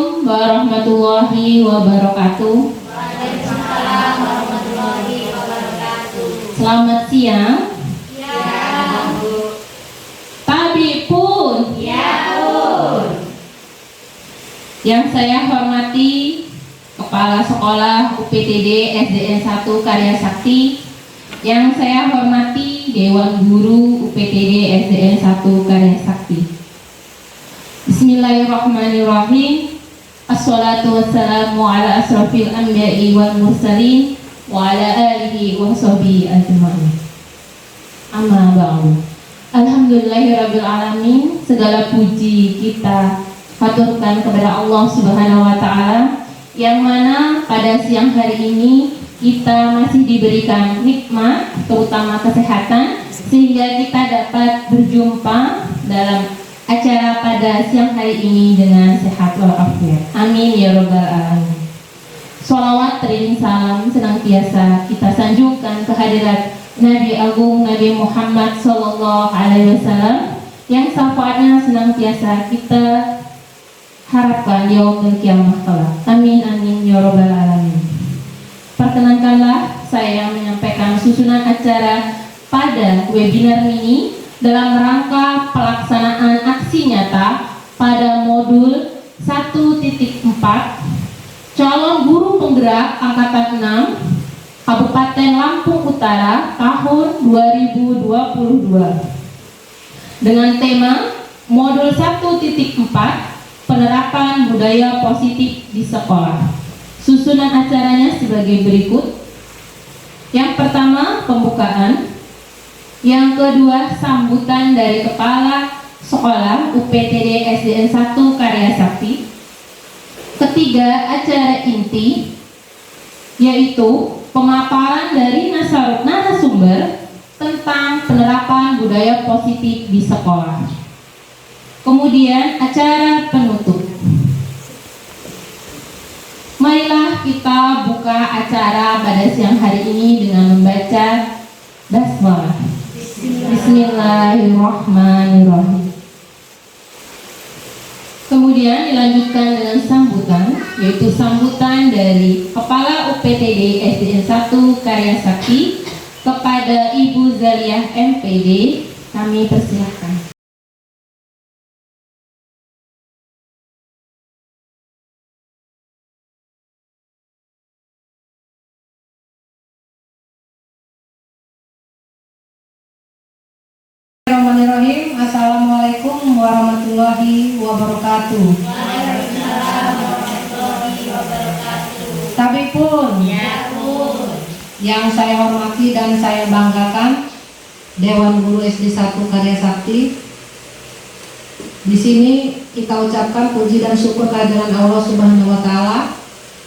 Assalamualaikum warahmatullahi wabarakatuh. Waalaikumsalam warahmatullahi wabarakatuh. Selamat siang. Ya, Bu. Tabi pun. Ya, Bu. Yang saya hormati Kepala Sekolah UPTD SDN 1 Karya Sakti. Yang saya hormati Dewan Guru UPTD SDN 1 Karya Sakti. Bismillahirrahmanirrahim. Assalatu wassalamu ala asrafil anbiya'i wal mursalin wa ala alihi wa sahbihi ajma'in. Amma ba'du. Alhamdulillahirabbil alamin. Segala puji kita haturkan kepada Allah Subhanahu wa taala yang mana pada siang hari ini kita masih diberikan nikmat terutama kesehatan sehingga kita dapat berjumpa dalam acara pada siang hari ini dengan sehat walafiat. Amin ya robbal alamin. Sholawat teriring salam senantiasa kita sanjungkan kehadirat Nabi Agung Nabi Muhammad Sallallahu Alaihi Wasallam yang syafaatnya senantiasa kita harapkan yaumul kiamah kelak. Amin amin ya robbal alamin. Perkenankanlah saya menyampaikan susunan acara pada webinar ini dalam rangka pelaksanaan aksi nyata pada modul 1.4 calon guru penggerak angkatan 6 Kabupaten Lampung Utara tahun 2022 dengan tema modul 1.4 penerapan budaya positif di sekolah. Susunan acaranya sebagai berikut. Yang pertama, pembukaan. Yang kedua, sambutan dari Kepala Sekolah UPTD SDN 1 Karya Sakti. Ketiga, acara inti, yaitu pemaparan dari narasumber tentang penerapan budaya positif di sekolah. Kemudian, acara penutup. Marilah kita buka acara pada siang hari ini dengan membaca basmalah. Bismillahirrahmanirrahim. Kemudian dilanjutkan dengan sambutan, yaitu sambutan dari Kepala UPTD SDN 1 Karya Sakti kepada Ibu Zaliah MPD. Kami persilahkan. Bismillahirrahmanirrahim. Assalamualaikum warahmatullahi wabarakatuh. Waalaikumsalam warahmatullahi wabarakatuh. Tapi pun Ya, Bu. yang saya hormati dan saya banggakan Dewan Guru SD 1 Karya Sakti. Di sini kita ucapkan puji dan syukur kehadiran Allah Subhanahu wa taala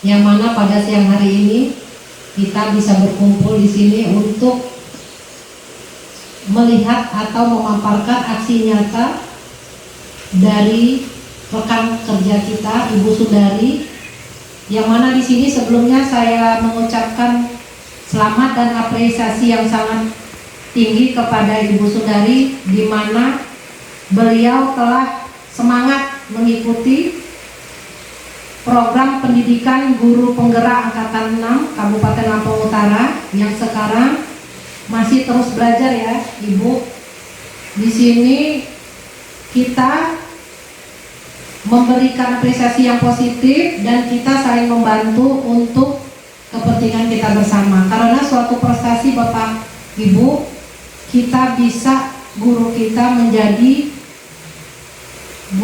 yang mana pada siang hari ini kita bisa berkumpul di sini untuk melihat atau memaparkan aksi nyata dari rekan kerja kita Ibu Sundari, yang mana di sini sebelumnya saya mengucapkan selamat dan apresiasi yang sangat tinggi kepada Ibu Sundari, di mana beliau telah semangat mengikuti program pendidikan guru penggerak angkatan 6 Kabupaten Lampung Utara yang sekarang masih terus belajar ya, Ibu. Di sini kita memberikan apresiasi yang positif dan kita saling membantu untuk kepentingan kita bersama. Karena suatu prestasi Bapak Ibu, kita bisa guru kita menjadi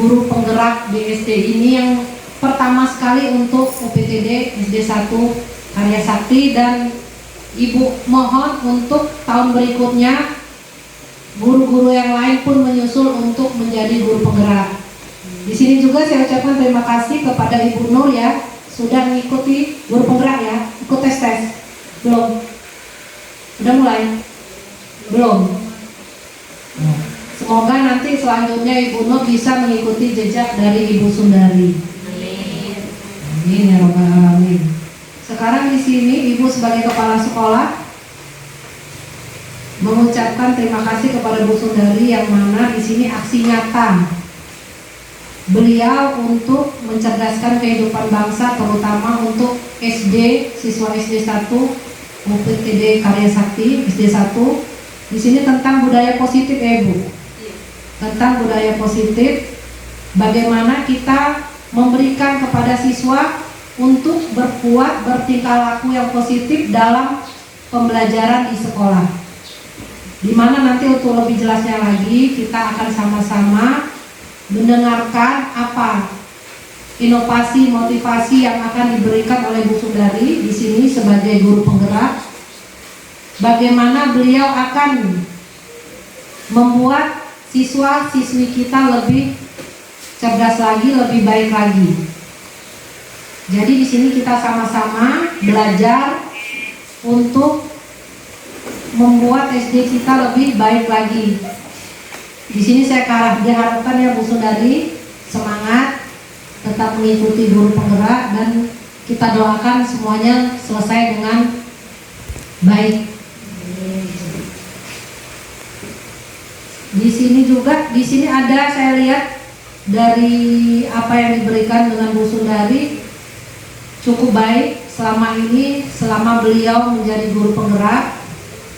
guru penggerak di SD ini yang pertama sekali untuk UPTD SD 1 Karya Sakti, dan Ibu mohon untuk tahun berikutnya guru-guru yang lain pun menyusul untuk menjadi guru penggerak. Di sini juga saya ucapkan terima kasih kepada Ibu Nur ya, sudah mengikuti guru penggerak ya, ikut tes. Belum? Sudah mulai? Belum? Semoga nanti selanjutnya Ibu Nur bisa mengikuti jejak dari Ibu Sundari. Amin ya robbal alamin. Sekarang di sini Ibu sebagai kepala sekolah mengucapkan terima kasih kepada Bu Sundari yang mana di sini aksi nyata beliau untuk mencerdaskan kehidupan bangsa, terutama untuk SD, siswa SD 1 UPTD Karya Sakti SD 1. Di sini tentang budaya positif ya Ibu. Tentang budaya positif, bagaimana kita memberikan kepada siswa untuk bertingkah laku yang positif dalam pembelajaran di sekolah. Dimana nanti untuk lebih jelasnya lagi kita akan sama-sama mendengarkan apa inovasi motivasi yang akan diberikan oleh Bu Sundari di sini sebagai guru penggerak. Bagaimana beliau akan membuat siswa-siswi kita lebih cerdas lagi, lebih baik lagi. Jadi di sini kita sama-sama belajar untuk membuat SD kita lebih baik lagi. Di sini saya diharapkan ya Bu Sundari semangat, tetap mengikuti guru penggerak, dan kita doakan semuanya selesai dengan baik. Di sini ada saya lihat dari apa yang diberikan dengan Bu Sundari cukup baik selama ini, selama beliau menjadi guru penggerak.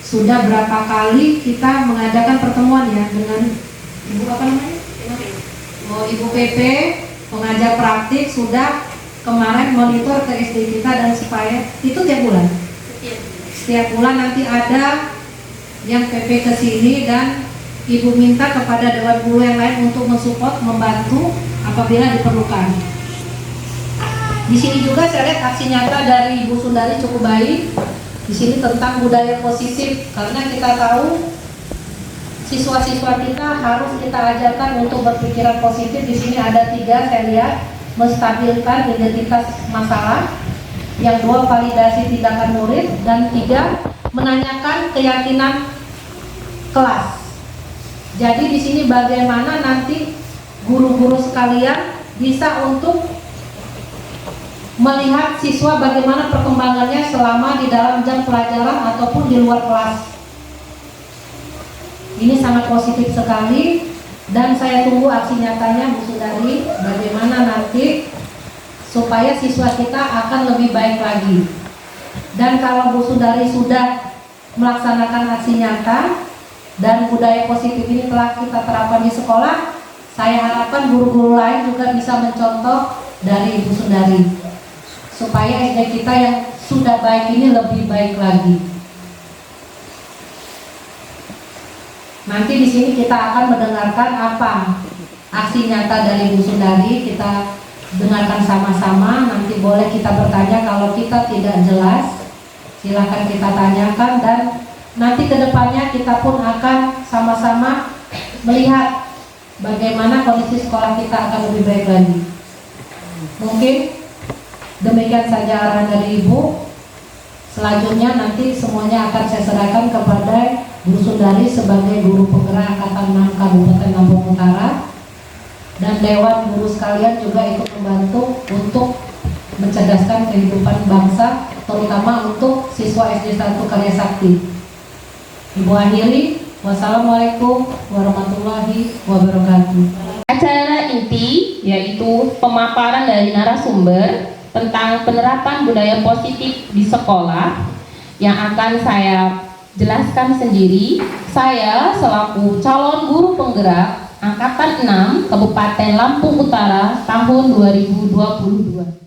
Sudah berapa kali kita mengadakan pertemuan ya dengan Ibu apa namanya? Ibu PP, pengajar praktik, sudah kemarin monitor ke SD kita, dan supaya itu tiap bulan. Setiap bulan nanti ada yang PP ke sini, dan Ibu minta kepada dewan guru yang lain untuk mensupport, membantu apabila diperlukan. Di sini juga saya lihat aksi nyata dari Ibu Sundari cukup baik. Di sini tentang budaya positif, karena kita tahu siswa-siswa kita harus kita ajarkan untuk berpikiran positif. Di sini ada 3 saya lihat, menstabilkan identitas masalah, yang 2 validasi tindakan murid, dan 3 menanyakan keyakinan kelas. Jadi di sini bagaimana nanti guru-guru sekalian bisa untuk melihat siswa bagaimana perkembangannya selama di dalam jam pelajaran ataupun di luar kelas. Ini sangat positif sekali, dan saya tunggu aksi nyatanya Bu Sundari, bagaimana nanti supaya siswa kita akan lebih baik lagi. Dan kalau Bu Sundari sudah melaksanakan aksi nyata dan budaya positif ini telah kita terapkan di sekolah, saya harapkan guru-guru lain juga bisa mencontoh dari Ibu Sundari, supaya SD kita yang sudah baik ini lebih baik lagi. Nanti di sini kita akan mendengarkan apa aksi nyata dari Bu Sundari, kita dengarkan sama-sama. Nanti boleh kita bertanya, kalau kita tidak jelas silakan kita tanyakan, dan nanti kedepannya kita pun akan sama-sama melihat bagaimana kondisi sekolah kita akan lebih baik lagi. Mungkin demikian saja arahan dari Ibu. Selanjutnya nanti semuanya akan saya serahkan kepada Bu Sundari sebagai guru penggerak Angkatan 6 Kabupaten Lampung Utara, dan Dewan Guru sekalian juga ikut membantu untuk mencerdaskan kehidupan bangsa, terutama untuk siswa SD 1 Karya Sakti. Ibu akhiri, wassalamualaikum warahmatullahi wabarakatuh. Acara inti yaitu pemaparan dari narasumber tentang penerapan budaya positif di sekolah yang akan saya jelaskan sendiri. Saya selaku calon guru penggerak Angkatan 6 Kabupaten Lampung Utara tahun 2022.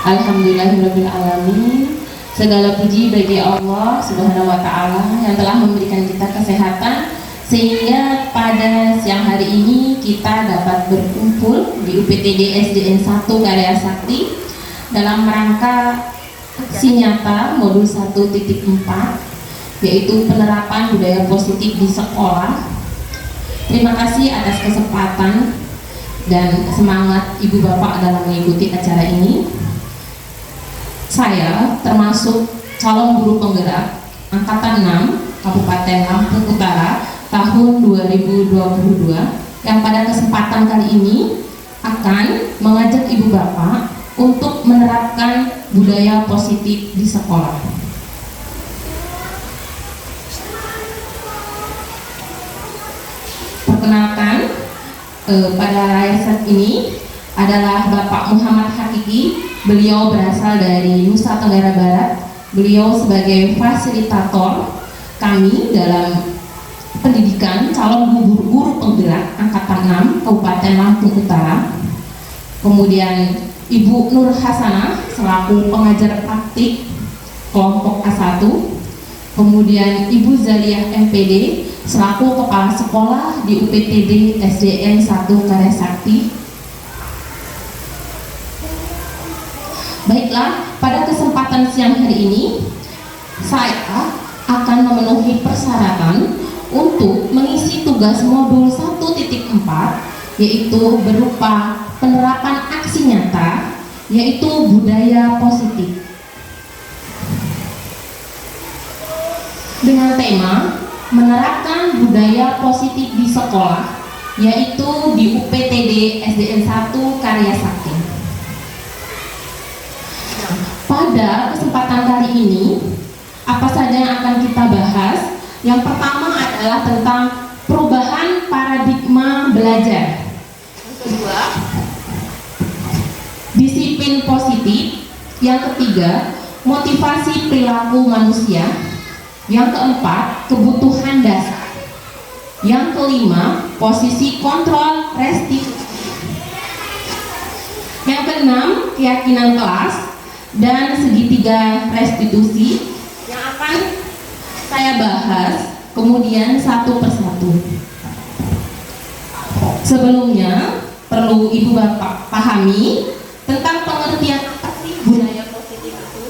Alhamdulillahirrabbilalamin. Segala puji bagi Allah Subhanahu wa Ta'ala yang telah memberikan kita kesehatan sehingga pada siang hari ini kita dapat berkumpul di UPTD SDN 1 Karya Sakti dalam rangka aksi nyata modul 1.4, yaitu penerapan budaya positif di sekolah. Terima kasih atas kesempatan dan semangat Ibu Bapak dalam mengikuti acara ini. Saya termasuk calon guru penggerak Angkatan 6 Kabupaten Lampung Utara tahun 2022 yang pada kesempatan kali ini akan mengajak Ibu Bapak untuk menerapkan budaya positif di sekolah. Perkenalkan, pada yayasan ini adalah Bapak Muhammad Hakiki. Beliau berasal dari Nusa Tenggara Barat. Beliau sebagai fasilitator kami dalam pendidikan calon guru penggerak angkatan 6 Kabupaten Lampung Utara. Kemudian Ibu Nur Hasanah selaku pengajar praktik kelompok A1. Kemudian Ibu Zaliah MPD selaku kepala sekolah di UPTD SDN 1 Karya Sakti. Baiklah, pada kesempatan siang hari ini saya akan memenuhi persyaratan untuk mengisi tugas modul 1.4, yaitu berupa penerapan aksi nyata, yaitu budaya positif. Dengan tema menerapkan budaya positif di sekolah, yaitu di UPTD SDN 1 Karya Sakti. Pada kesempatan kali ini, apa saja yang akan kita bahas? Yang pertama adalah tentang perubahan paradigma belajar. Yang kedua, disiplin positif. Yang ketiga, motivasi perilaku manusia. Yang keempat, kebutuhan dasar. Yang kelima, posisi kontrol restitusi. Yang keenam, keyakinan kelas dan segitiga restitusi yang akan saya bahas kemudian satu persatu. Sebelumnya perlu Ibu Bapak pahami tentang pengertian apa sih budaya positif itu.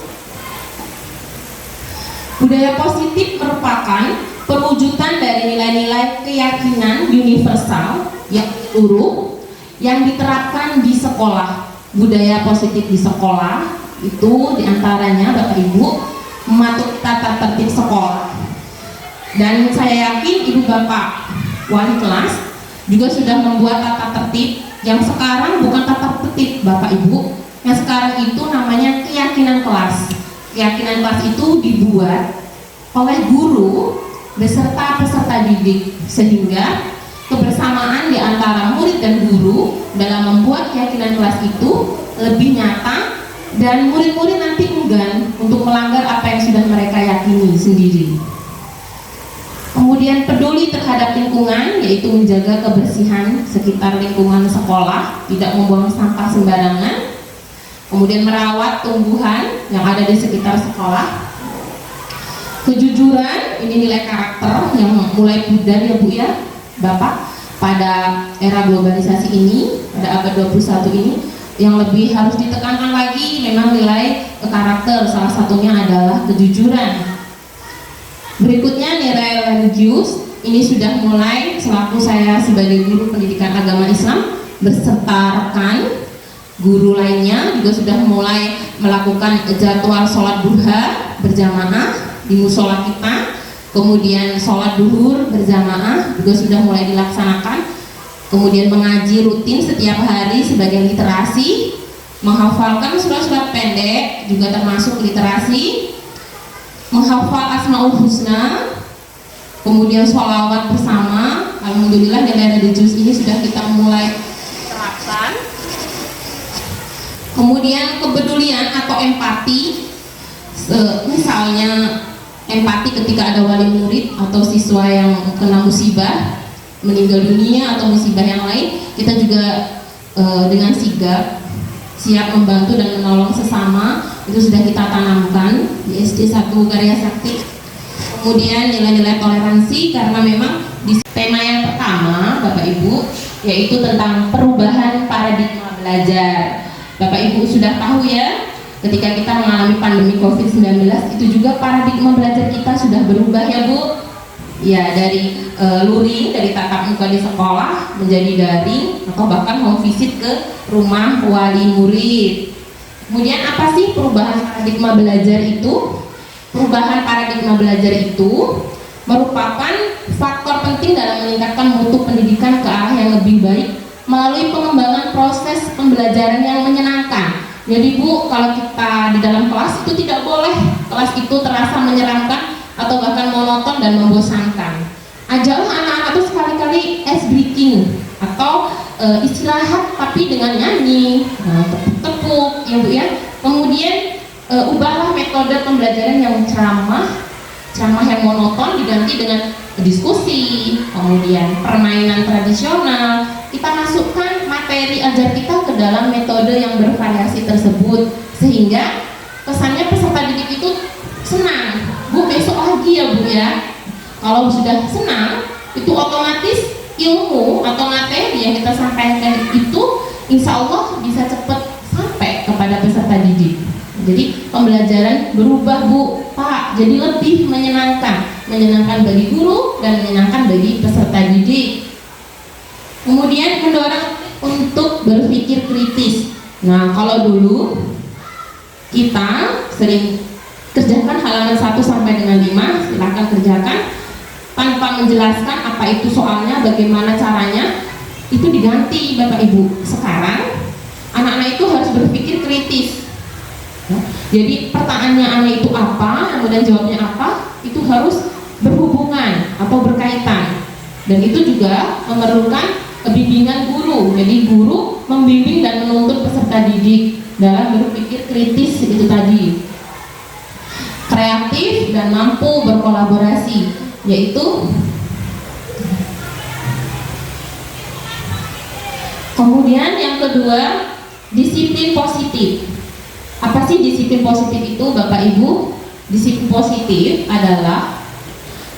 Budaya positif merupakan perwujudan dari nilai-nilai keyakinan universal yang luruh yang diterapkan di sekolah. Budaya positif di sekolah itu diantaranya Bapak Ibu mematuhi tata tertib sekolah, dan saya yakin Ibu Bapak wali kelas juga sudah membuat tata tertib yang sekarang bukan tata tertib Bapak Ibu, yang sekarang itu namanya keyakinan kelas. Keyakinan kelas itu dibuat oleh guru beserta peserta didik, sehingga kebersamaan di antara murid dan guru dalam membuat keyakinan kelas itu lebih nyata, dan murid-murid nanti enggan untuk melanggar apa yang sudah mereka yakini sendiri. Kemudian peduli terhadap lingkungan, yaitu menjaga kebersihan sekitar lingkungan sekolah, tidak membuang sampah sembarangan. Kemudian merawat tumbuhan yang ada di sekitar sekolah. Kejujuran, ini nilai karakter yang mulai pudar ya Bu ya Bapak, pada era globalisasi ini, pada abad 21 ini. Yang lebih harus ditekankan lagi memang nilai karakter, salah satunya adalah kejujuran. Berikutnya nilai religius, ini sudah mulai selaku saya sebagai guru pendidikan agama Islam beserta rekan guru lainnya juga sudah mulai melakukan jadwal sholat duha berjamaah di musola kita, kemudian sholat duhur berjamaah juga sudah mulai dilaksanakan. Kemudian mengaji rutin setiap hari sebagai literasi, menghafalkan surat-surat pendek juga termasuk literasi, menghafal Asmaul Husna, kemudian sholawat bersama. Alhamdulillah nilai religius ini sudah kita mulai terapkan. Kemudian kepedulian atau empati, misalnya empati ketika ada wali murid atau siswa yang kena musibah, meninggal dunia atau musibah yang lain, kita juga dengan sigap siap membantu dan menolong sesama, itu sudah kita tanamkan di SD 1 Karya Sakti. Kemudian nilai-nilai toleransi, karena memang di tema yang pertama Bapak Ibu yaitu tentang perubahan paradigma belajar. Bapak Ibu sudah tahu ya, ketika kita mengalami pandemi COVID-19 itu juga paradigma belajar kita sudah berubah ya Bu. Ya, dari luring, dari tatap muka di sekolah menjadi daring atau bahkan home visit ke rumah wali murid. Kemudian apa sih perubahan paradigma belajar itu? Perubahan paradigma belajar itu merupakan faktor penting dalam meningkatkan mutu pendidikan ke arah yang lebih baik melalui pengembangan proses pembelajaran yang menyenangkan. Jadi Bu, kalau kita di dalam kelas itu tidak boleh kelas itu terasa menyeramkan atau bahkan monoton dan membosankan. Ajarlah anak-anak itu sekali-kali ice breaking atau istirahat tapi dengan nyanyi, tepuk-tepuk, ya Bu ya. Kemudian ubahlah metode pembelajaran yang ceramah yang monoton diganti dengan diskusi, kemudian permainan tradisional. Kita masukkan materi ajar kita ke dalam metode yang bervariasi tersebut sehingga kesannya peserta didik itu senang. Bu, besok lagi ya Bu ya. Kalau sudah senang, itu otomatis ilmu atau materi yang kita sampaikan itu insya Allah bisa cepat sampai kepada peserta didik. Jadi pembelajaran berubah Bu, Pak, jadi lebih menyenangkan bagi guru dan menyenangkan bagi peserta didik. Kemudian mendorong untuk berpikir kritis. Nah, kalau dulu kita sering kerjakan halaman 1 sampai dengan 5, silakan kerjakan tanpa menjelaskan apa itu soalnya, bagaimana caranya, itu diganti Bapak Ibu. Sekarang anak-anak itu harus berpikir kritis. Jadi pertanyaannya anak itu apa, kemudian jawabnya apa, itu harus berhubungan atau berkaitan. Dan itu juga memerlukan bimbingan guru. Jadi guru membimbing dan menuntut peserta didik dalam berpikir kritis itu tadi. Kreatif dan mampu berkolaborasi, yaitu kemudian yang kedua, disiplin positif. Apa sih disiplin positif itu Bapak Ibu? Disiplin positif adalah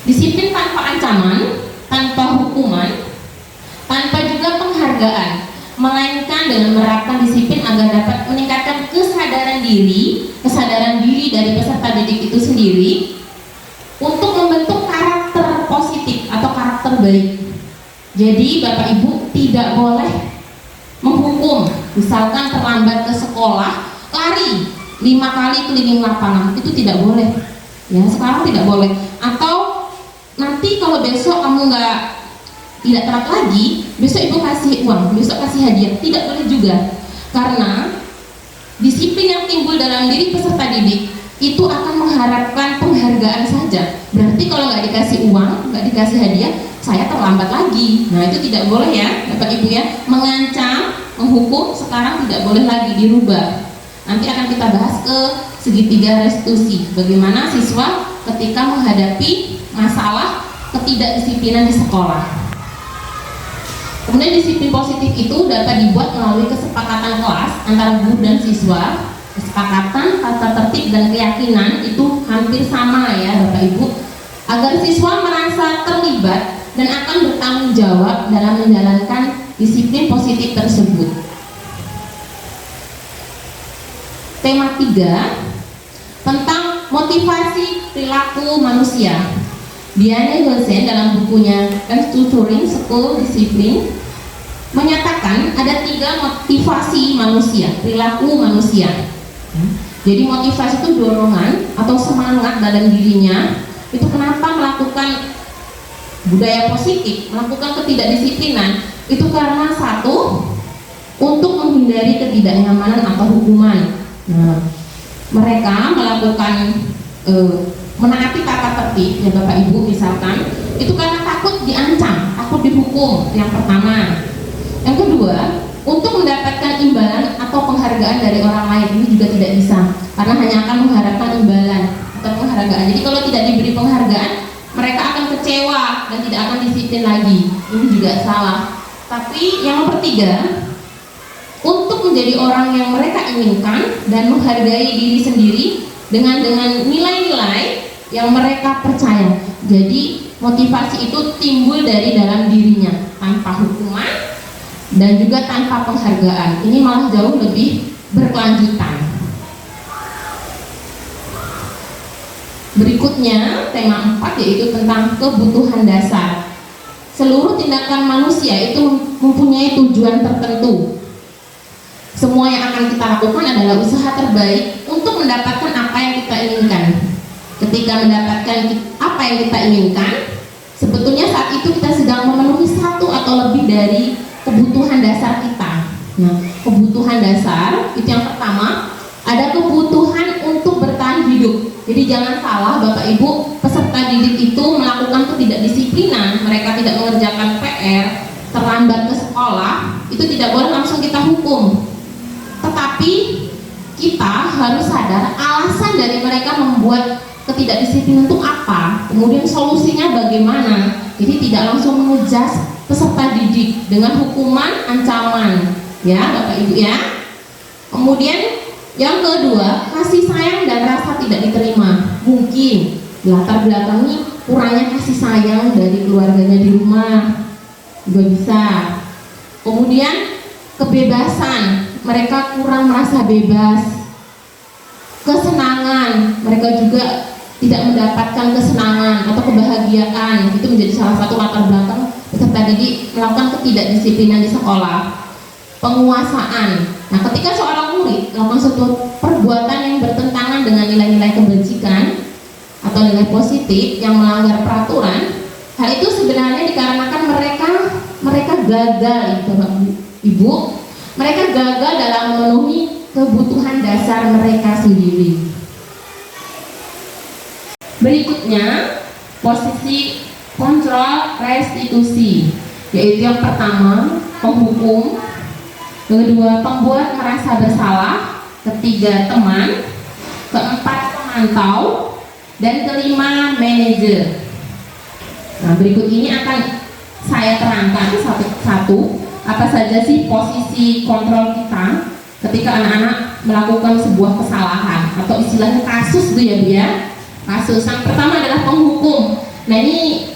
disiplin tanpa ancaman, tanpa hukuman, tanpa juga penghargaan, melainkan dengan menerapkan disiplin agar dapat meningkatkan kesadaran diri dari peserta didik itu sendiri untuk membentuk karakter positif atau karakter baik. Jadi Bapak Ibu tidak boleh menghukum, misalkan terlambat ke sekolah, lari 5 kali keliling lapangan, itu tidak boleh. Ya, sekarang tidak boleh. Atau nanti kalau besok kamu tidak telat lagi, besok ibu kasih uang, besok kasih hadiah, tidak boleh juga. Karena disiplin yang timbul dalam diri peserta didik itu akan mengharapkan penghargaan saja. Berarti kalau nggak dikasih uang, nggak dikasih hadiah, saya terlambat lagi. Nah, itu tidak boleh ya Bapak Ibu ya. Mengancam, menghukum sekarang tidak boleh lagi, dirubah. Nanti akan kita bahas ke segitiga restitusi, bagaimana siswa ketika menghadapi masalah ketidakdisiplinan di sekolah. Kemudian disiplin positif itu dapat dibuat melalui kesepakatan kelas antara guru dan siswa. Kesepakatan, tata tertib, dan keyakinan itu hampir sama ya Bapak Ibu, agar siswa merasa terlibat dan akan bertanggung jawab dalam menjalankan disiplin positif tersebut. Tema 3 tentang motivasi perilaku manusia. Diane Gosen dalam bukunya Restructuring School Discipline menyatakan ada 3 motivasi manusia, perilaku manusia. Jadi motivasi itu dorongan atau semangat dalam dirinya itu kenapa melakukan budaya positif, melakukan ketidakdisiplinan itu karena satu, untuk menghindari ketidaknyamanan atau hukuman. Nah, mereka melakukan menaati tata tertib ya Bapak Ibu misalkan itu karena takut diancam, takut dihukum, yang pertama. Yang kedua, untuk mendapatkan imbalan atau penghargaan dari orang lain, ini juga tidak bisa karena hanya akan mengharapkan imbalan atau penghargaan. Jadi kalau tidak diberi penghargaan, mereka akan kecewa dan tidak akan disiplin lagi. Ini juga salah. Tapi yang ketiga, untuk menjadi orang yang mereka inginkan dan menghargai diri sendiri dengan nilai-nilai yang mereka percaya. Jadi motivasi itu timbul dari dalam dirinya tanpa hukuman dan juga tanpa penghargaan. Ini malah jauh lebih berkelanjutan. Berikutnya tema 4 yaitu tentang kebutuhan dasar. Seluruh tindakan manusia itu mempunyai tujuan tertentu. Semua yang akan kita lakukan adalah usaha terbaik untuk mendapatkan apa yang kita inginkan. ketika mendapatkan apa yang kita inginkan, sebetulnya saat itu kita sedang memenuhi satu atau lebih dari kebutuhan dasar kita. Nah, kebutuhan dasar itu yang pertama, ada kebutuhan untuk bertahan hidup. Jadi jangan salah Bapak Ibu, peserta didik itu melakukan ketidakdisiplinan, mereka tidak mengerjakan PR, terlambat ke sekolah, itu tidak boleh langsung kita hukum. Tetapi kita harus sadar alasan dari mereka membuat ketidakdisiplinan itu apa, kemudian solusinya bagaimana. Jadi tidak langsung mengejas peserta didik dengan hukuman, ancaman, ya Bapak Ibu ya. Kemudian yang kedua, kasih sayang dan rasa tidak diterima. Mungkin latar belakangnya kurangnya kasih sayang dari keluarganya di rumah, juga bisa. Kemudian kebebasan, mereka kurang merasa bebas. Kesenangan, mereka juga tidak mendapatkan kesenangan atau kebahagiaan. Itu menjadi salah satu latar belakang peserta didik melakukan ketidakdisiplinan di sekolah. Penguasaan, nah ketika seorang murid melakukan suatu perbuatan yang bertentangan dengan nilai-nilai kebajikan atau nilai positif yang melanggar peraturan, hal itu sebenarnya dikarenakan mereka gagal, Bapak Ibu, mereka gagal dalam memenuhi kebutuhan dasar mereka sendiri. Berikutnya, posisi kontrol restitusi, yaitu yang pertama penghukum, kedua pembuat merasa bersalah, ketiga teman, keempat pemantau, dan kelima manajer. Nah, berikut ini akan saya terangkan satu-satu apa saja sih posisi kontrol kita ketika anak-anak melakukan sebuah kesalahan atau istilahnya kasus itu ya Bu ya. Kasus yang pertama adalah penghukum. Nah, ini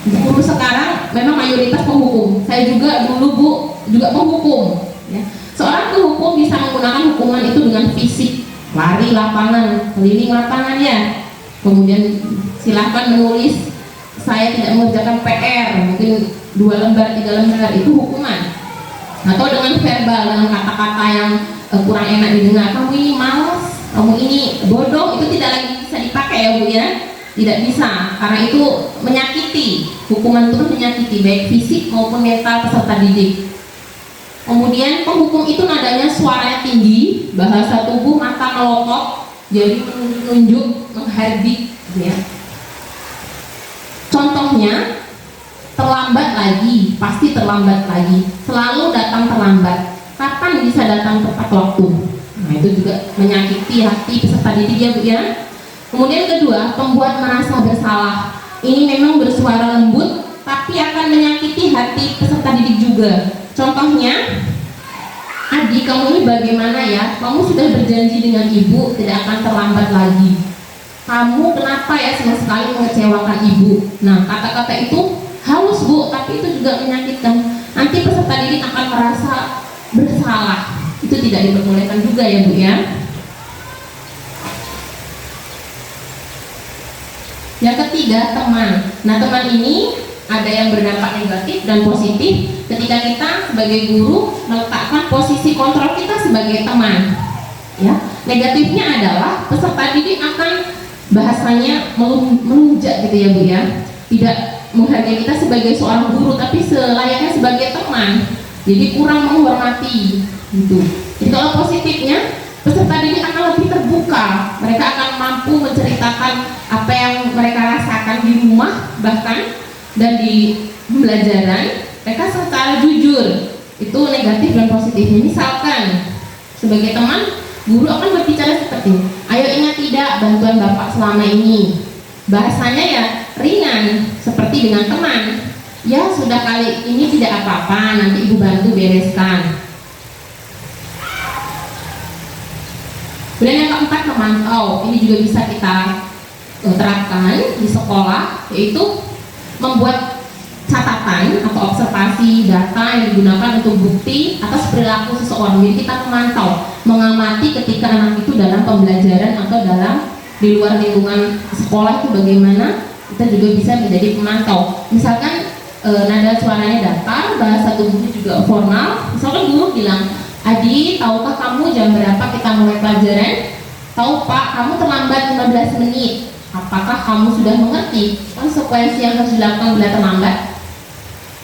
guru sekarang memang mayoritas penghukum. Saya juga dulu Bu juga penghukum. Ya. Seorang penghukum bisa menggunakan hukuman itu dengan fisik, lari lapangan, keliling lapangan ya. Kemudian silahkan menulis saya tidak mengerjakan PR, mungkin 2 lembar, 3 lembar, itu hukuman. Atau dengan verbal, dengan kata-kata yang kurang enak didengar, kamu ini malas, kamu ini bodoh, itu tidak lagi bisa dipakai ya Bu ya. Tidak bisa, karena itu menyakiti. Hukuman itu menyakiti baik fisik maupun mental peserta didik. Kemudian penghukum itu nadanya suaranya tinggi, bahasa tubuh mata melotot, jadi menunjuk, menghardik, ya. Contohnya, terlambat lagi, pasti terlambat lagi, selalu datang terlambat. Kapan bisa datang tepat waktu? Nah, itu juga menyakiti hati peserta didik ya Bu ya. Kemudian kedua, pembuat merasa bersalah. Ini memang bersuara lembut, tapi akan menyakiti hati peserta didik juga. Contohnya, adik kamu ini bagaimana ya? Kamu sudah berjanji dengan ibu tidak akan terlambat lagi. Kamu kenapa ya sama sekali mengecewakan ibu? Nah, kata-kata itu halus Bu, tapi itu juga menyakitkan. Nanti peserta didik akan merasa bersalah. Itu tidak diperbolehkan juga ya Bu ya. Yang ketiga, teman. Nah, teman ini ada yang berdampak negatif dan positif ketika kita sebagai guru meletakkan posisi kontrol kita sebagai teman. Ya, negatifnya adalah peserta didik akan bahasanya melunjak gitu ya Bu ya. Tidak menghargai kita sebagai seorang guru, tapi selayaknya sebagai teman. Jadi kurang menghormati gitu. Jadi kalau positifnya, peserta didik akan lebih terbuka. Mereka akan mampu menceritakan apa yang mereka rasakan di rumah bahkan dan di pembelajaran. Mereka secara jujur. Itu negatif dan positifnya. Misalkan sebagai teman, guru akan berbicara seperti ini. Ayo ingat tidak bantuan Bapak selama ini. Bahasanya ya ringan, seperti dengan teman. Ya sudah kali ini tidak apa-apa, nanti ibu bantu bereskan. Kemudian yang keempat, memantau. Ini juga bisa kita terapkan di sekolah, yaitu membuat catatan atau observasi data yang digunakan untuk bukti atas perilaku seseorang. Jadi kita memantau, mengamati ketika anak itu dalam pembelajaran atau di luar lingkungan sekolah itu bagaimana. Kita juga bisa menjadi pemantau. Misalkan nada suaranya datar, bahasa tubuhnya juga formal. Misalkan guru bilang, Adi, tahukah kamu jam berapa kita mulai pelajaran? Tahu Pak, kamu terlambat 15 menit. Apakah kamu sudah mengerti konsekuensi yang harus dilakukan bila terlambat?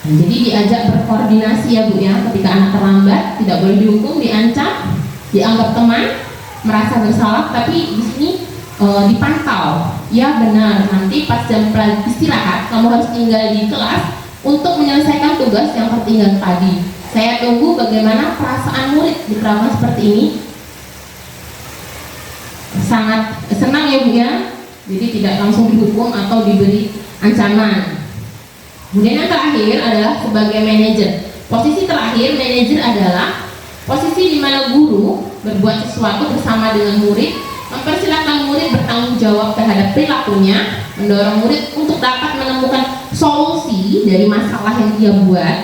Nah, jadi diajak berkoordinasi ya Bu ya. Ketika anak terlambat tidak boleh dihukum, diancam, dianggap teman, merasa bersalah, tapi di sini dipantau. Ya benar, nanti pas jam istirahat kamu harus tinggal di kelas untuk menyelesaikan tugas yang tertinggal tadi. Saya tunggu bagaimana perasaan murid di perlakuan seperti ini. Sangat senang ya Bu ya. Jadi tidak langsung dihukum atau diberi ancaman. Kemudian yang terakhir adalah sebagai manajer. Posisi terakhir manajer adalah posisi di mana guru berbuat sesuatu bersama dengan murid, mempersilahkan murid bertanggung jawab terhadap perilakunya, mendorong murid untuk dapat menemukan solusi dari masalah yang dia buat,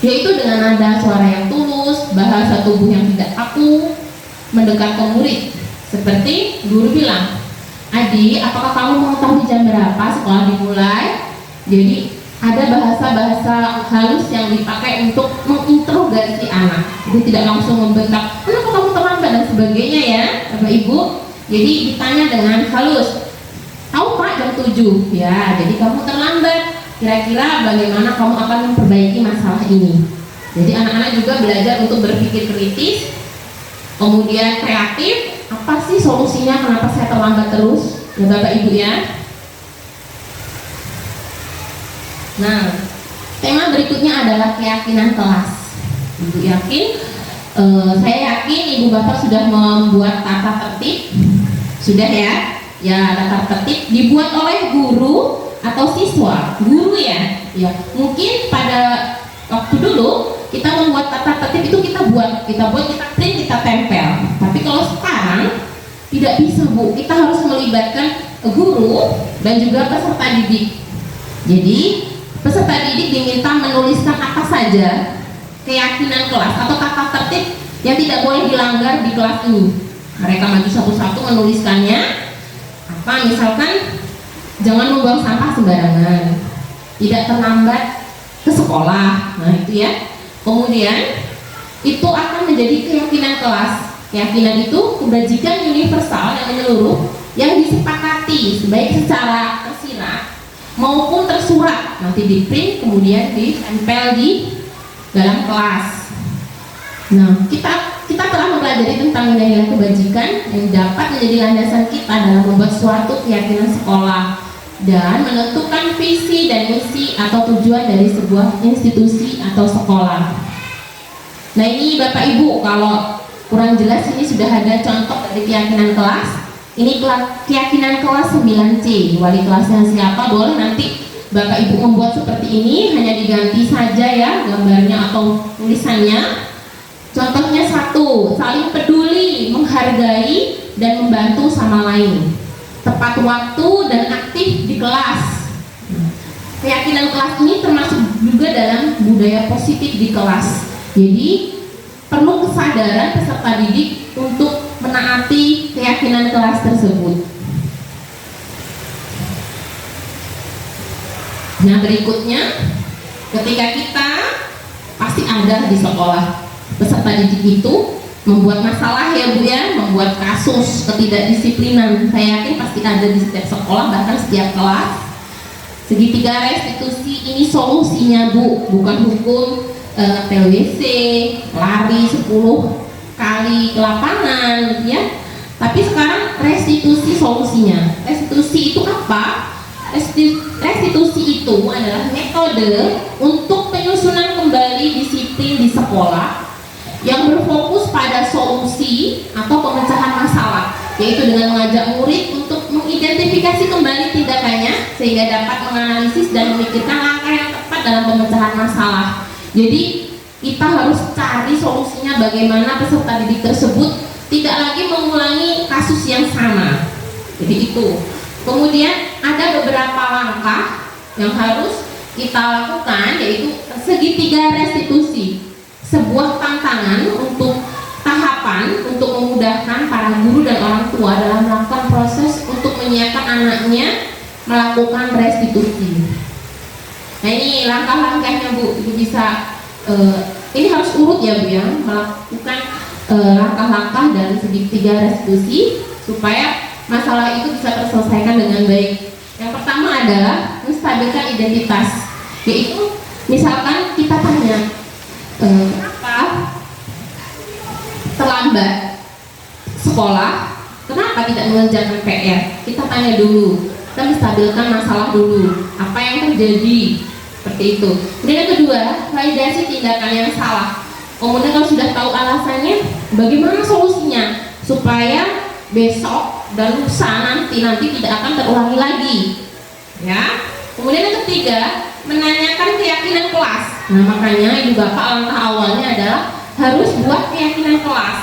yaitu dengan nada suara yang tulus, bahasa tubuh yang tidak kaku, mendekat ke murid. Seperti guru bilang, "Adik, apakah kamu mengetahui jam berapa sekolah dimulai?" Jadi ada bahasa-bahasa halus yang dipakai untuk menginterogasi anak. Jadi tidak langsung membentak, "Kenapa kamu terlambat?" dan sebagainya ya, Bapak Ibu. Jadi ditanya dengan halus, "Tahu Pak jam 7?" Ya, jadi kamu terlambat. Kira-kira bagaimana kamu akan memperbaiki masalah ini? Jadi anak-anak juga belajar untuk berpikir kritis, kemudian kreatif. Apa sih solusinya? Kenapa saya terlambat terus? Ya Bapak Ibu ya. Nah, tema berikutnya adalah keyakinan kelas. Ibu yakin, saya yakin Ibu Bapak sudah membuat tata tertib, sudah ya? Ya, tata tertib dibuat oleh guru atau siswa, guru ya. Ya, mungkin pada waktu dulu kita membuat tata tertib itu kita print, kita tempel. Tapi kalau sekarang tidak bisa Bu, kita harus melibatkan guru dan juga peserta didik. Jadi peserta didik diminta menuliskan apa saja keyakinan kelas atau tata tertib yang tidak boleh dilanggar di kelas ini. Mereka maju satu-satu menuliskannya. Apa misalkan jangan membuang sampah sembarangan, tidak terlambat ke sekolah. Nah itu ya. Kemudian itu akan menjadi keyakinan kelas. Keyakinan itu kebajikan universal yang menyeluruh yang disepakati baik secara tersirat maupun tersurat, nanti di print kemudian ditempel di dalam kelas. Nah, kita telah mempelajari tentang nilai-nilai kebajikan yang dapat menjadi landasan kita dalam membuat suatu keyakinan sekolah dan menentukan visi dan misi atau tujuan dari sebuah institusi atau sekolah. Nah ini Bapak Ibu, kalau kurang jelas ini sudah ada contoh dari keyakinan kelas. Ini keyakinan kelas 9C. Wali kelasnya siapa? Boleh nanti Bapak Ibu membuat seperti ini, hanya diganti saja ya gambarnya atau tulisannya. Contohnya 1, saling peduli, menghargai dan membantu sama lain, tepat waktu dan aktif di kelas. Keyakinan kelas ini termasuk juga dalam budaya positif di kelas. Jadi perlu kesadaran peserta didik untuk menaati keyakinan kelas tersebut. Nah berikutnya, ketika kita pasti ada di sekolah, peserta didik itu membuat masalah ya Bu ya, membuat kasus ketidakdisiplinan. Saya yakin pasti ada di setiap sekolah, bahkan setiap kelas. Segitiga restitusi ini solusinya Bu, bukan hukum TWC, lari 10 kali ke lapangan gitu ya. Tapi sekarang restitusi solusinya. Restitusi itu apa? Restitusi itu adalah metode untuk penyusunan kembali disiplin di sekolah yang berfokus pada solusi atau pemecahan masalah, yaitu dengan mengajak murid untuk mengidentifikasi kembali tindakannya sehingga dapat menganalisis dan memikirkan langkah yang tepat dalam pemecahan masalah. Jadi kita harus cari solusinya bagaimana peserta didik tersebut tidak lagi mengulangi kasus yang sama. Jadi itu. Kemudian ada beberapa langkah yang harus kita lakukan, yaitu segitiga restitusi. Sebuah tantangan untuk tahapan untuk memudahkan para guru dan orang tua dalam melakukan proses untuk menyiapkan anaknya melakukan restitusi. Nah ini langkah-langkahnya Bu, Ibu bisa ini harus urut ya Bu ya, melakukan langkah-langkah dari segitiga restitusi supaya masalah itu bisa terselesaikan dengan baik. Yang pertama adalah menstabilkan identitas, yaitu misalkan kita tanya, kenapa terlambat sekolah, kenapa tidak mengerjakan PR? Kita tanya dulu, kita menstabilkan masalah dulu, apa yang terjadi, seperti itu. Kemudian yang kedua, validasi tindakan yang salah. Kemudian kalau sudah tahu alasannya, bagaimana solusinya supaya besok dan lusa nanti tidak akan terulangi lagi, ya. Kemudian yang ketiga, menanyakan keyakinan kelas. Nah, makanya ibu bapak langkah awalnya adalah harus buat keyakinan kelas.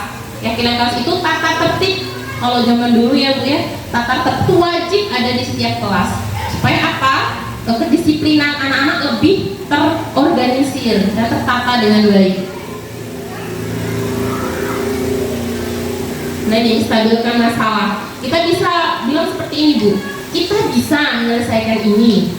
Keyakinan kelas itu tata tertib. Kalau zaman dulu ya Bu ya, tata tertib wajib ada di setiap kelas. Supaya apa? Kedisiplinan anak-anak lebih terorganisir dan tertata dengan baik. Nah, ini stabilkan masalah. Kita bisa bilang seperti ini Bu, kita bisa menyelesaikan ini,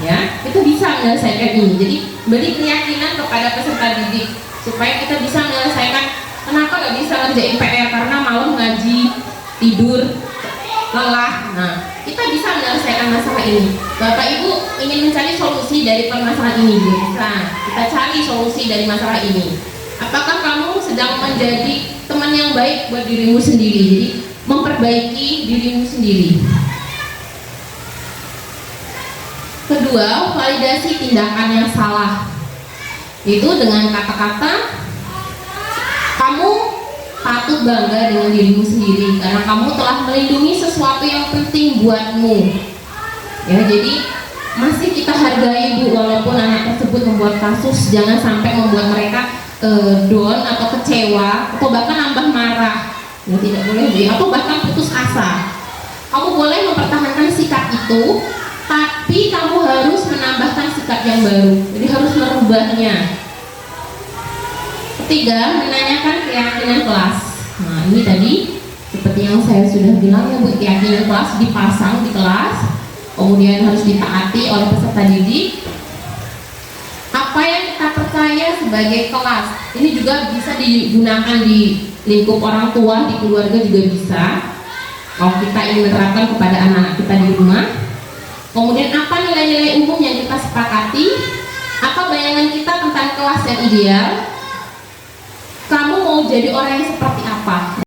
ya. Kita bisa menyelesaikan ini. Jadi beri keyakinan kepada peserta didik supaya kita bisa menyelesaikan. Kenapa nggak bisa ngerjain PR? Karena malam ngaji, tidur, lelah. Nah, kita bisa menyelesaikan masalah ini. Bapak Ibu ingin mencari solusi dari permasalahan ini, Bu. Nah, kita cari solusi dari masalah ini. Apakah kamu sedang menjadi teman yang baik buat dirimu sendiri? Jadi memperbaiki dirimu sendiri. Kedua, validasi tindakan yang salah. Itu dengan kata-kata, kamu patut bangga dengan dirimu sendiri karena kamu telah melindungi sesuatu yang penting buatmu. Ya, jadi masih kita hargai Bu, walaupun anak tersebut membuat kasus, jangan sampai membuat mereka down atau kecewa atau bahkan nambah marah. Ya, tidak boleh Bu, atau bahkan putus asa. Kamu boleh mempertahankan sikap itu, tapi kamu harus menambahkan sikap yang baru. Jadi harus merubahnya. Ketiga, menanyakan keyakinan kelas. Nah, ini tadi seperti yang saya sudah bilang ya Bu, keyakinan kelas dipasang di kelas, kemudian harus ditaati oleh peserta didik. Apa yang kita percaya sebagai kelas, ini juga bisa digunakan di lingkup orang tua, di keluarga juga bisa. Kalau kita ingin menerapkan kepada anak-anak kita di rumah. Kemudian apa nilai-nilai umum yang kita sepakati? Apa bayangan kita tentang kelas yang ideal? Kamu mau jadi orang yang seperti apa?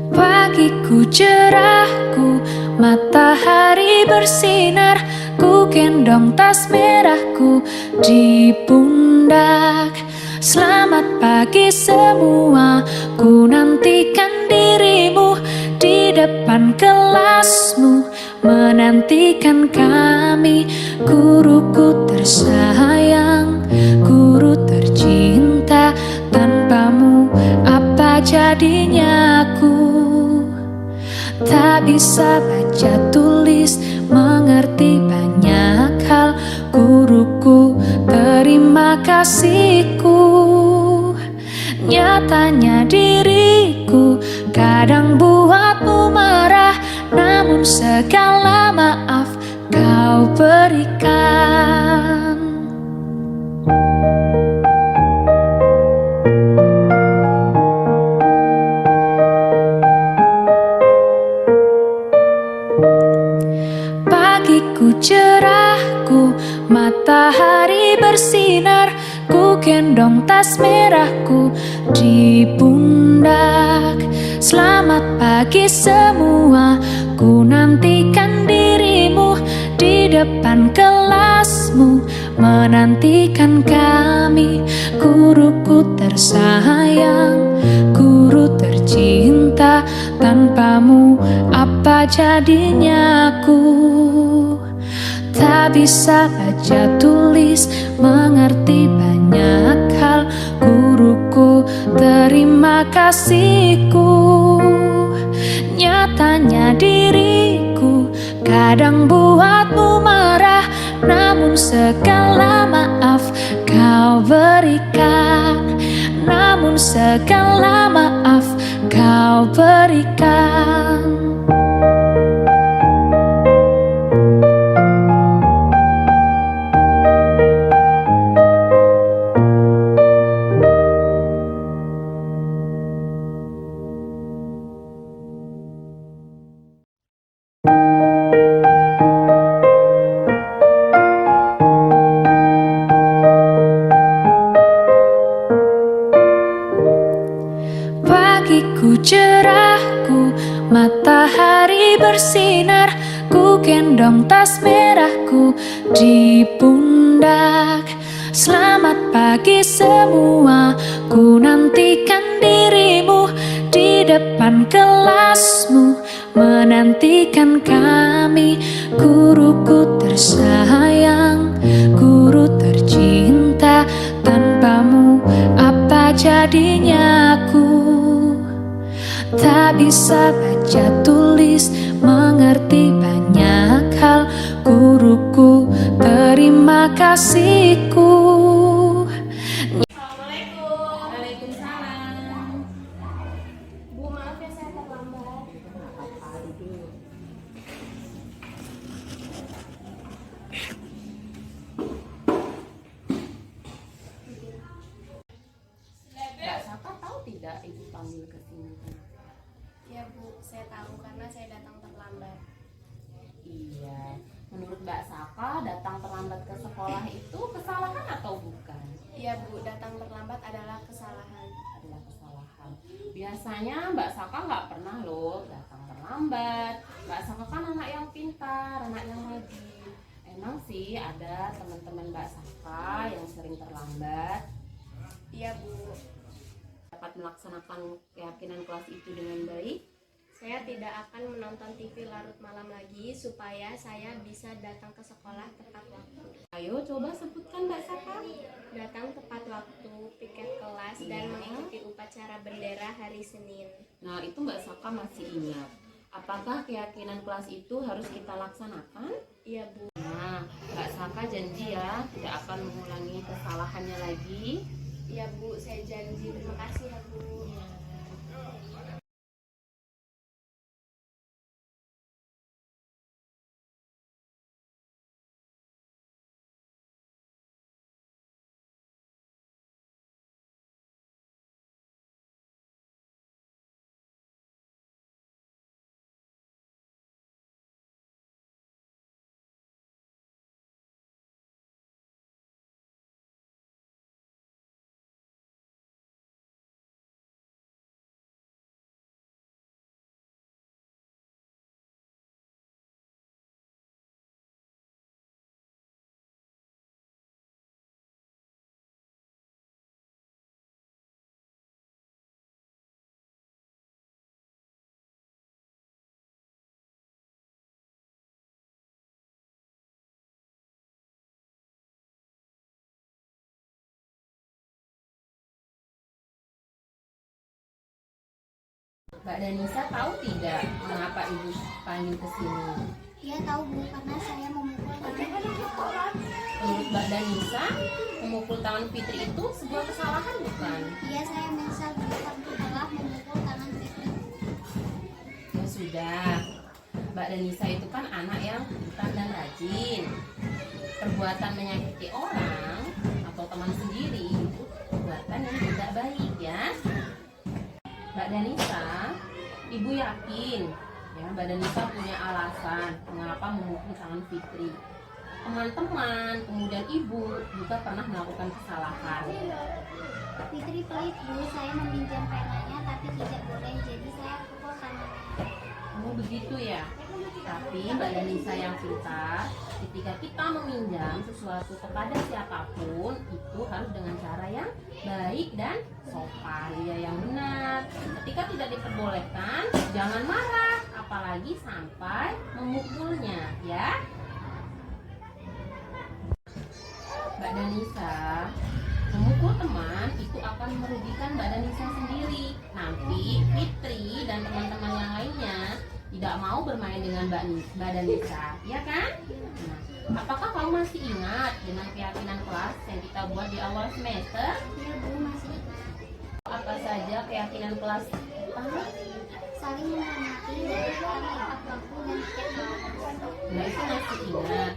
Pagiku cerahku, matahari bersinar, ku gendong tas merahku di pundak. Selamat pagi semua, ku nantikan dirimu di depan kelasmu, menantikan kami. Guruku tersayang, guru tercinta, tanpamu apa jadinya aku? Tak bisa baca tulis, mengerti banyak hal. Guruku, terima kasihku. Nyatanya diriku kadang buatmu marah, namun segala maaf kau berikan. Pagiku cerahku, matahari bersinar, ku gendong tas merahku di pundak. Selamat pagi semua, ku nantikan dirimu depan kelasmu menantikan kami. Guruku tersayang, guru tercinta, tanpamu apa jadinya aku? Tak bisa baca tulis, mengerti banyak hal. Guruku, terima kasihku. Nyatanya diriku kadang buatmu marah, namun segala maaf kau berikan. Namun segala maaf kau berikan. Pagiku cerahku, matahari bersinar, ku gendong tas merahku di pundak. Selamat pagi semua, ku nantikan dirimu di depan kelasmu, menantikan kami. Guruku tersayang, guru tercinta, tanpamu apa jadinya aku? Tak bisa baca tulis, mengerti banyak hal. Guruku, terima kasihku. Assalamualaikum. Waalaikumsalam. Bu, maaf ya saya terlambat. Mbak Saka tahu tidak ibu panggil ke sini? Ya Bu, saya tahu karena saya datang terlambat. Iya. Menurut Mbak Saka, datang terlambat ke sekolah itu kesalahan atau bukan? Iya Bu, datang terlambat adalah kesalahan. Adalah kesalahan. Biasanya Mbak Saka nggak pernah loh datang terlambat. Mbak Saka kan anak yang pintar, anak yang rajin. Emang sih ada teman-teman Mbak Saka yang sering terlambat. Iya Bu, Dapat melaksanakan keyakinan kelas itu dengan baik. saya tidak akan menonton TV larut malam lagi supaya saya bisa datang ke sekolah tepat waktu. Ayo coba sebutkan Mbak Saka. Datang tepat waktu, piket kelas, dan mengikuti upacara bendera hari Senin. Nah itu Mbak Saka masih ingat. Apakah keyakinan kelas itu harus kita laksanakan? Iya Bu. Nah, Mbak Saka janji ya tidak akan mengulangi kesalahannya lagi. Iya Bu, saya janji. Terima kasih ya Bu. Mbak Danisa tahu tidak mengapa ibu panggil ke sini? Iya tahu Bu, karena saya memukul tangan Fitri. Menurut Mbak Danisa, memukul tangan Fitri itu sebuah kesalahan bukan? Iya, saya menyesal Bu karena telah memukul tangan Fitri. Ya sudah, Mbak Danisa itu kan anak yang pintar dan rajin. Perbuatan menyakiti orang atau teman sendiri itu perbuatan yang tidak baik ya. Mbak Danisa, ibu yakin ya Mbak Danisa punya alasan mengapa memukul tangan Fitri. Teman-teman, kemudian ibu juga pernah melakukan kesalahan. Fitri pelit Bu, saya meminjam penanya tapi tidak boleh, jadi saya pukul tangannya. kamu begitu ya. Tapi Mbak Danisa yang pintar, ketika kita meminjam sesuatu kepada siapapun, itu harus dengan cara yang baik dan sopan, ya, yang benar. Ketika tidak diperbolehkan, jangan marah, apalagi sampai memukulnya, ya. Mbak Danisa, memukul teman itu akan merugikan Mbak Danisa sendiri. Nanti Fitri dan teman-teman yang lainnya tidak mau bermain dengan Mbak Danisa, ya kan? Nah, apakah kamu masih ingat dengan keyakinan kelas yang kita buat di awal semester? Iya Bu, masih Apa saja keyakinan kelas kita? saling menghormati dan saling tepat waktu dan setiap waktu. Nah, itu masih ingat.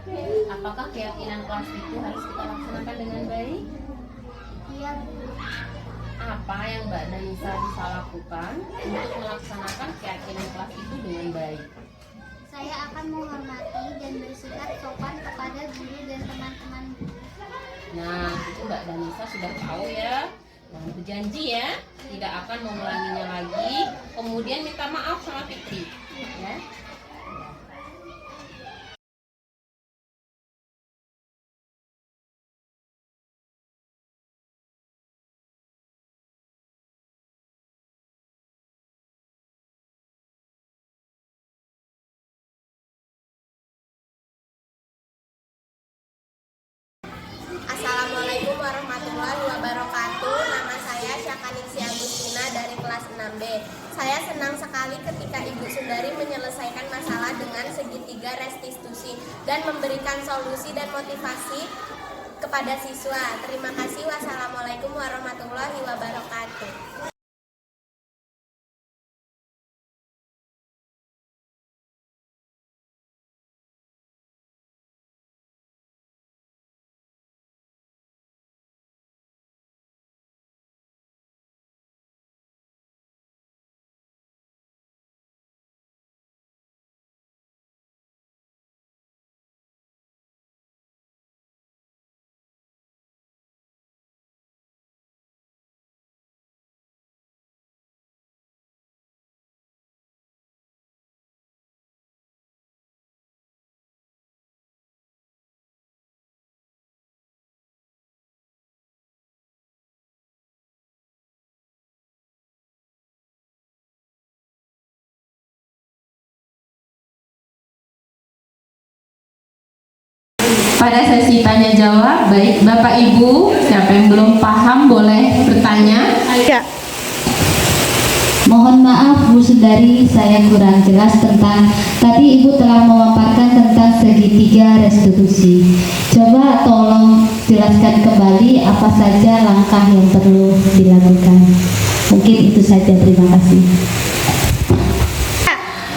Apakah keyakinan kelas itu harus kita laksanakan dengan baik? Iya Bu. Apa yang Mbak Danisa bisa lakukan untuk melaksanakan keyakinan kelas itu dengan baik? Saya akan menghormati dan bersikap sopan kepada guru dan teman-teman. Nah, itu Mbak Danisa sudah tahu ya. Dan berjanji ya, tidak akan mengulanginya lagi. Kemudian minta maaf sama Fitri, ya. Assalamualaikum warahmatullahi wabarakatuh. Nama saya Syakaningsi Agustina dari kelas 6B. Saya senang sekali ketika Ibu Sundari menyelesaikan masalah dengan segitiga restitusi dan memberikan solusi dan motivasi kepada siswa. Terima kasih. Wassalamualaikum warahmatullahi wabarakatuh. Pada sesi tanya jawab, baik Bapak Ibu, siapa yang belum paham boleh bertanya. Mohon maaf Bu Sundari, saya kurang jelas tentang tadi Ibu telah memaparkan tentang segitiga restitusi. Coba tolong jelaskan kembali apa saja langkah yang perlu dilakukan. Mungkin itu saja, terima kasih.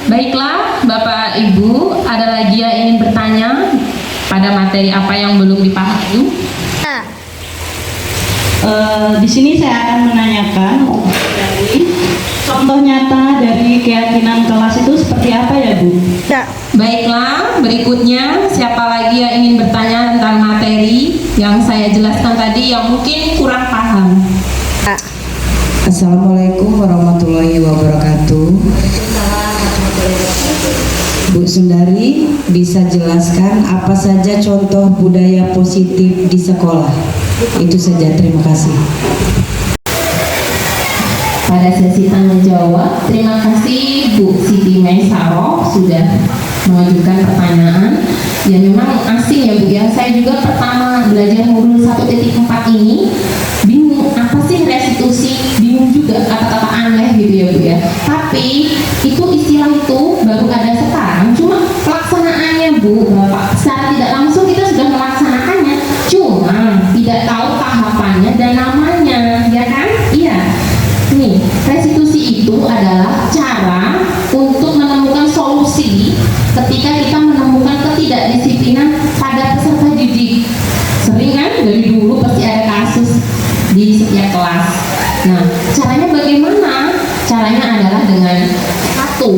Baiklah Bapak Ibu, ada lagi yang ingin bertanya pada materi apa yang belum dipahami? Di sini saya akan menanyakan contoh nyata dari keyakinan kelas itu seperti apa ya Bu? Baiklah, berikutnya siapa lagi yang ingin bertanya tentang materi yang saya jelaskan tadi yang mungkin kurang paham? Assalamualaikum warahmatullahi wabarakatuh. Bu Sundari, bisa jelaskan apa saja contoh budaya positif di sekolah? Itu saja, terima kasih. Pada sesi tanya jawab, terima kasih Bu Siti Maisaro sudah mengajukan pertanyaan. Ya memang asing ya Bu ya, saya juga pertama belajar modul 1.4 ini bingung apa sih restitusi, bingung juga kata-kata aneh gitu ya Bu ya. Tapi itu istilah itu baru ada sekarang, cuma pelaksanaannya Bu Bapak secara tidak langsung kita sudah melaksanakannya, cuma tidak tahu tahapannya dan namanya, ya kan? Iya. Nih, restitusi itu adalah cara untuk menemukan solusi ketika kita menemukan ketidakdisiplinan pada peserta didik. Sering kan dari dulu pasti ada kasus di setiap kelas. Nah, caranya bagaimana? Caranya adalah dengan satu,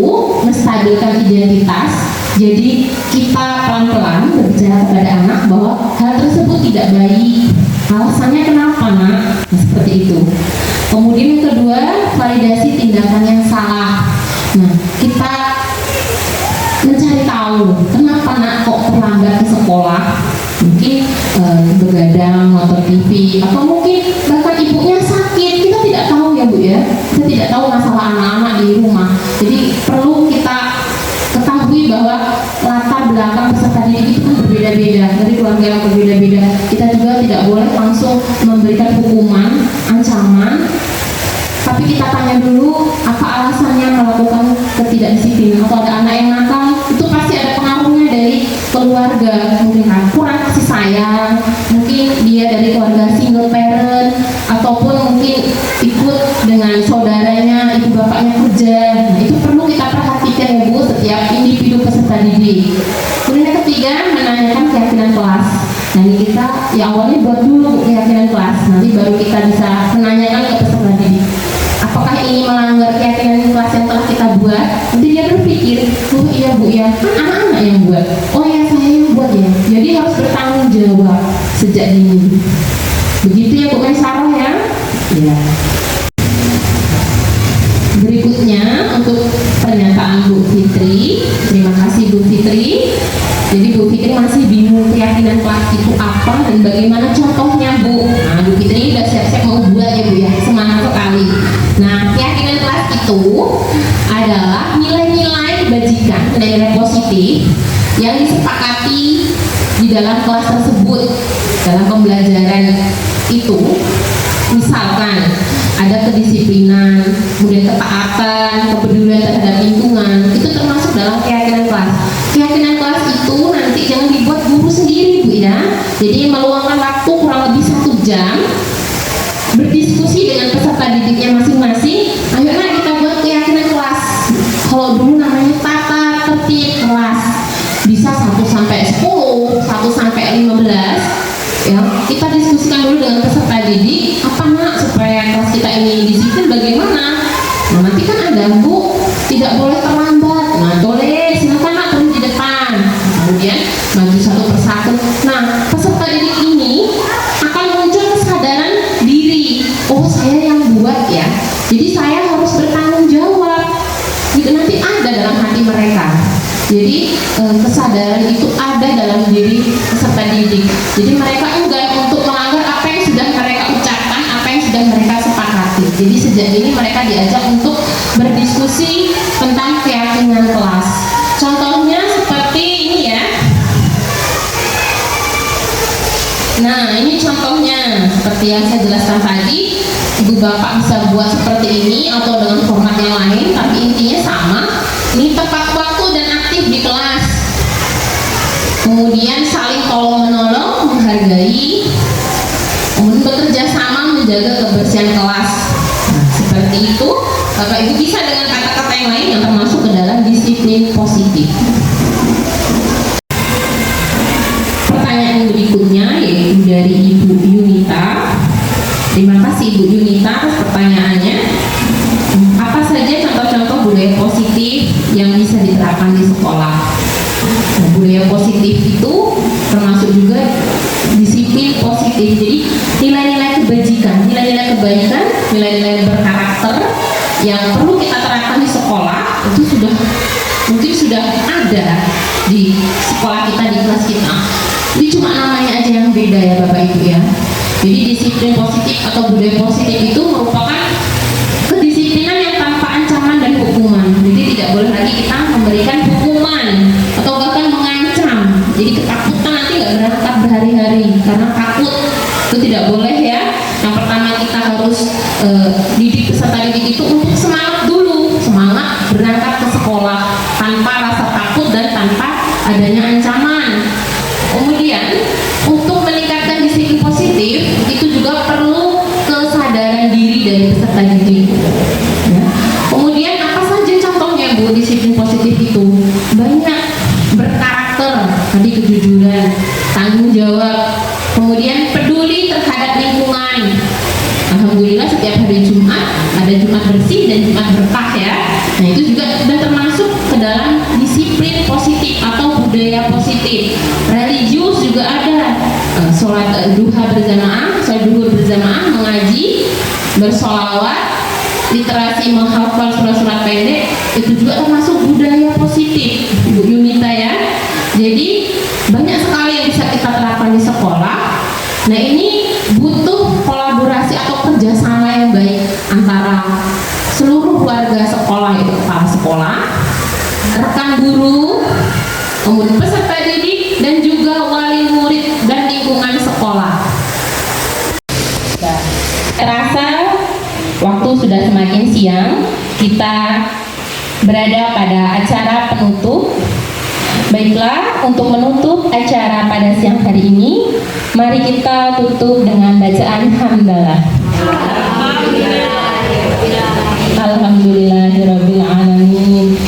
menstabilkan identitas. Jadi kita pelan-pelan berbicara kepada anak bahwa hal tersebut tidak baik. Alasannya kenapa nak? Nah, seperti itu. Kemudian yang kedua, validasi tindakan yang salah. Nah, kita atau mungkin bahkan ibunya sakit, kita tidak tahu ya Bu ya, kita tidak tahu masalah anak-anak di rumah. Jadi perlu kita ketahui bahwa latar belakang peserta didik itu kan berbeda-beda, dari keluarga yang berbeda-beda. Kita juga tidak boleh langsung memberikan hukuman, ancaman, tapi kita tanya dulu apa alasannya melakukan ketidakdisiplinan. Atau ada anak yang nakal, itu pasti ada pengaruhnya dari keluarga, mungkin kurang kasih sayang, mungkin dia dari keluarga single parent, ataupun mungkin ikut dengan saudaranya, ibu bapaknya kerja. Nah, itu perlu kita perhatikan ya Bu, setiap individu peserta didik. Kemudian yang ketiga, menanyakan keyakinan kelas. Nah, ini kita ya awalnya buat dulu keyakinan kelas, nanti baru kita bisa menanyakan ke peserta didik. Apakah ini melanggar keyakinan kelas yang telah kita buat? Nanti dia berpikir, oh iya Bu ya, kan anak-anak yang buat. Oh ya, saya yang buat ya. Jadi harus bertanggung jawab sejak dini. Begitu ya Bu Maisarah ya? Ya. Berikutnya untuk pernyataan Bu Fitri. Terima kasih Bu Fitri. Jadi Bu Fitri masih bingung keyakinan kelas itu apa dan bagaimana contohnya Bu. Nah, Bu Fitri udah siap-siap mau buat ya Bu ya, semangat sekali. Nah, keyakinan kelas itu adalah nilai-nilai kebajikan, nilai-nilai positif yang disepakati di dalam kelas tersebut dalam pembelajaran itu. Misalkan ada kedisiplinan, kemudian ketaatan, kepedulian terhadap lingkungan, itu termasuk dalam keyakinan kelas. Keyakinan kelas itu nanti jangan dibuat guru sendiri Bu ya. Jadi meluangkan waktu kurang lebih 1 jam berdiskusi dengan peserta didiknya masing-masing. Akhirnya kita buat keyakinan kelas. Kalau dulu namanya tata tertib kelas, bisa 1 sampai 10, 1 sampai 15. Ya, kita diskusikan dulu dengan peserta didik, apa nak supaya kelas kita ini disiplin bagaimana. Nah, nanti kan ada Bu, tidak boleh terlambat. Nah, boleh, silakan nak turun di depan. Kemudian maju satu persatu. Nah, peserta didik ini akan muncul kesadaran diri. Oh, saya yang buat ya. Jadi saya harus bertanggung jawab. Itu nanti ada dalam hati mereka. Jadi kesadaran itu ada dalam diri peserta didik. Jadi mereka enggan untuk melanggar apa yang sudah mereka ucapkan, apa yang sudah mereka sepakati. Jadi sejak ini mereka diajak untuk berdiskusi tentang keyakinan kelas. Contohnya seperti ini ya. Nah, ini contohnya seperti yang saya jelaskan tadi. Ibu bapak bisa buat seperti ini atau dengan format yang lain, tapi intinya sama. Ini tepat waktu dan aktif di kelas. Kemudian saling tolong menolong, menghargai. Kemudian bekerja sama menjaga kebersihan kelas. Nah, seperti itu. Bapak Ibu bisa dengan kata-kata yang lain yang termasuk ke dalam disiplin positif. Pertanyaan berikutnya yaitu dari Ibu Yunita. Terima kasih Ibu Yunita atas pertanyaannya. Apa saja contoh-contoh budaya positif yang bisa diterapkan di sekolah? Nah, budaya positif itu termasuk juga disiplin positif. Jadi nilai-nilai kebajikan, nilai-nilai kebaikan, nilai-nilai berkarakter yang perlu kita terapkan di sekolah itu mungkin sudah ada di sekolah kita, di kelas kita. Ini cuma namanya aja yang beda ya Bapak Ibu ya. Jadi disiplin positif atau budaya positif itu merupakan kedisiplinan yang tanpa ancaman dan hukuman. Jadi tidak boleh lagi kita memberikan hukuman atau bahkan mengancam. Jadi ketakutan nanti nggak berangkat berhari-hari karena takut, itu tidak boleh ya. Yang pertama kita harus didik peserta didik itu untuk semangat dulu, semangat berangkat ke sekolah tanpa rasa takut dan tanpa adanya ancaman. Kemudian untuk meningkatkan disiplin positif itu juga perlu kesadaran diri dari peserta didik. Ya. Kemudian apa saja contohnya Bu disiplin positif itu? Banyak, berkarakter, tadi kejujuran, tanggung jawab, kemudian peduli terhadap lingkungan. Alhamdulillah setiap hari Jumat ada Jumat bersih dan Jumat berkah ya. Nah itu juga sudah termasuk ke dalam disiplin positif atau budaya positif. Religius juga ada, sholat duha berjamaah, sholat duhur berjamaah, mengaji, bersolawat, literasi menghafal surat-surat pendek, itu juga termasuk budaya positif Bu Yunita ya. Jadi banyak sekali yang bisa kita terapkan di sekolah. Nah ini butuh kolaborasi atau kerjasama yang baik antara seluruh warga sekolah, itu kepala sekolah, rekan guru, kemudian peserta didik, dan juga wali murid dan lingkungan sekolah. Terasa waktu sudah semakin siang, kita berada pada acara penutup. Baiklah, untuk menutup acara pada siang hari ini, mari kita tutup dengan bacaan hamdalah. Alhamdulillahirabbil alamin.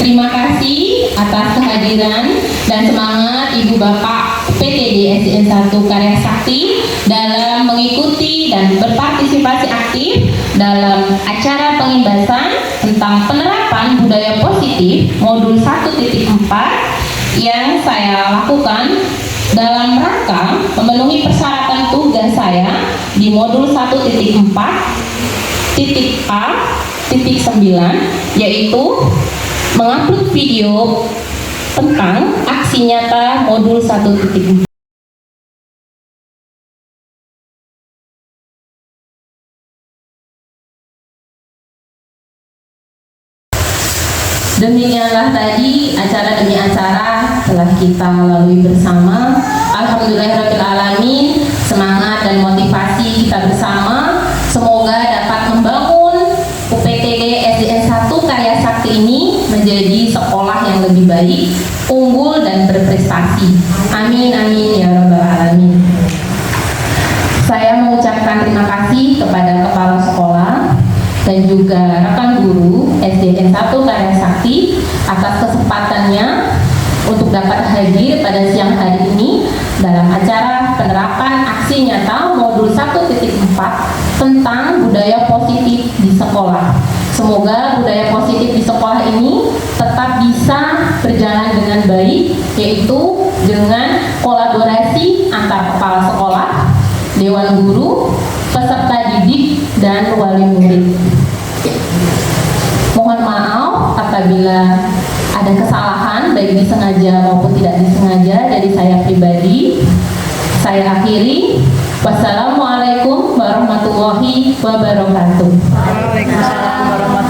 Terima kasih atas kehadiran dan semangat Ibu Bapak PTD SDN 1 Karya Sakti dalam mengikuti dan berpartisipasi aktif dalam acara pengimbasan tentang penerapan budaya positif modul 1.4 yang saya lakukan dalam rangka memenuhi persyaratan tugas saya di modul 1.4.A.9, yaitu mengupload video tentang aksi nyata modul 1.4. Demikianlah tadi acara demi acara telah kita lalui bersama. Alhamdulillahirabbil alamin. Semangat dan motivasi kita bersama semoga dapat membangun UPTD SDN 1 Karya Sakti ini menjadi sekolah yang lebih baik, unggul dan berprestasi. Amin amin ya rabbal alamin. Saya mengucapkan terima kasih kepada kepala sekolah dan juga rekan guru SDN 1 Karya Sakti atas kesempatannya untuk dapat hadir pada siang hari ini dalam acara penerapan aksi nyata modul 1.4 tentang budaya positif di sekolah. Semoga budaya positif di sekolah ini tetap bisa berjalan dengan baik, yaitu dengan kolaborasi antar kepala sekolah, dewan guru, peserta didik, dan wali murid. Mohon maaf apabila ada kesalahan baik disengaja maupun tidak disengaja dari saya pribadi. Saya akhiri. Wassalamualaikum warahmatullahi wabarakatuh. Waalaikumsalam warahmatullahi wabarakatuh.